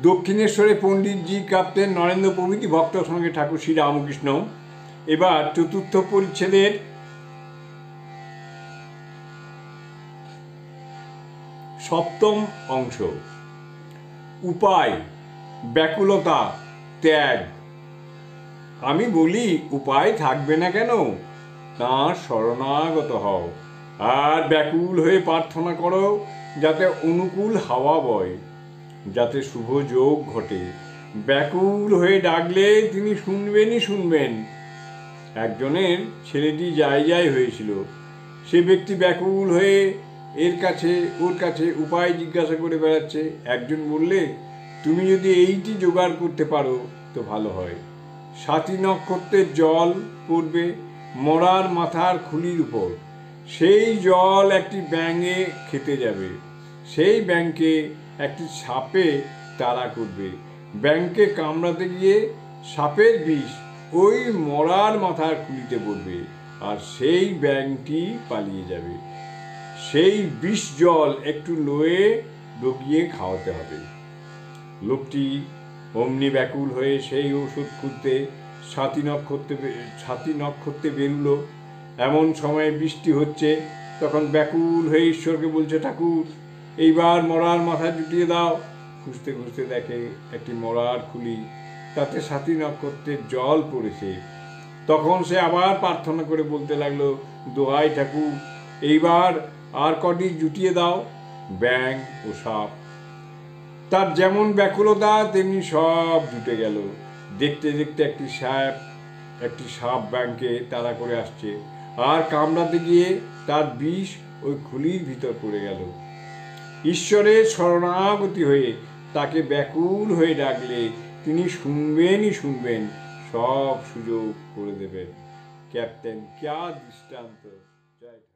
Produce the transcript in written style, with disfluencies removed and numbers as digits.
দক্ষিণেশ্বরে পণ্ডিতজি, ক্যাপ্টেন নরেন্দ্র প্রভৃতি ভক্তের সঙ্গে ঠাকুর শ্রী রামকৃষ্ণ। এবার চতুর্থ পরিচ্ছেদের সপ্তম অংশ। উপায়, ব্যাকুলতা, ত্যাগ। আমি বলি, উপায় থাকবে না কেন? তাঁর শরণাগত হও আর ব্যাকুল হয়ে প্রার্থনা করো যাতে অনুকূল হাওয়া বয়, যাতে শুভ যোগ ঘটে। ব্যাকুল হয়ে ডাকলে তিনি শুনবেনই শুনবেন। একজনের ছেলেটি যায় হয়েছিল। সে ব্যক্তি ব্যাকুল হয়ে ওর কাছে উপায় জিজ্ঞাসা করে বেড়াচ্ছে। একজন বললে, তুমি যদি এইটি জোগাড় করতে পারো তো ভালো হয়। 7 নক্ষত্রের জল পড়বে মরার মাথার খুলির উপর। সেই জল একটি ব্যাঙে খেতে যাবে। সেই ব্যাঙকে একটি সাপে তাড়া করবে। ব্যাঙকে কামড়াতে গিয়ে সাপের বিষ ওই মরার মাথার খুলিতে পড়বে আর সেই ব্যাঙটি পালিয়ে যাবে। সেই বিষ জল একটু লয়ে ডুবিয়ে খাওয়াতে হবে। লোকটি অমনি ব্যাকুল হয়ে সেই ওষুধ খুঁজতে 7 নক্ষত্রে বেরুল। এমন সময় বৃষ্টি হচ্ছে। তখন ব্যাকুল হয়ে ঈশ্বরকে বলছে, ঠাকুর এইবার মরার মাথা জুটিয়ে দাও। খুঁজতে খুঁজতে দেখে একটি মরার খুলি, তাতে 7 নক্ষত্রের জল পড়েছে। তখন সে আবার প্রার্থনা করে বলতে লাগলো, দোহাই ঠাকুর, এইবার আর কটি জুটিয়ে দাও। ব্যাঙ ও সাপ, তার যেমন ব্যাকুলতা তেমনি সব জুটে গেল। দেখতে দেখতে একটি সাপ ব্যাঙকে তাড়া করে আসছে আর কামড়াতে গিয়ে তার বিষ ওই খুলির ভিতর পড়ে গেল। ঈশ্বরের শরণাগতি হয়ে তাকে ব্যাকুল হয়ে ডাকলে তিনি শুনবেনই শুনবেন, সব সুযোগ করে দেবেন। ক্যাপ্টেন, क्या दृष्टांत। जय।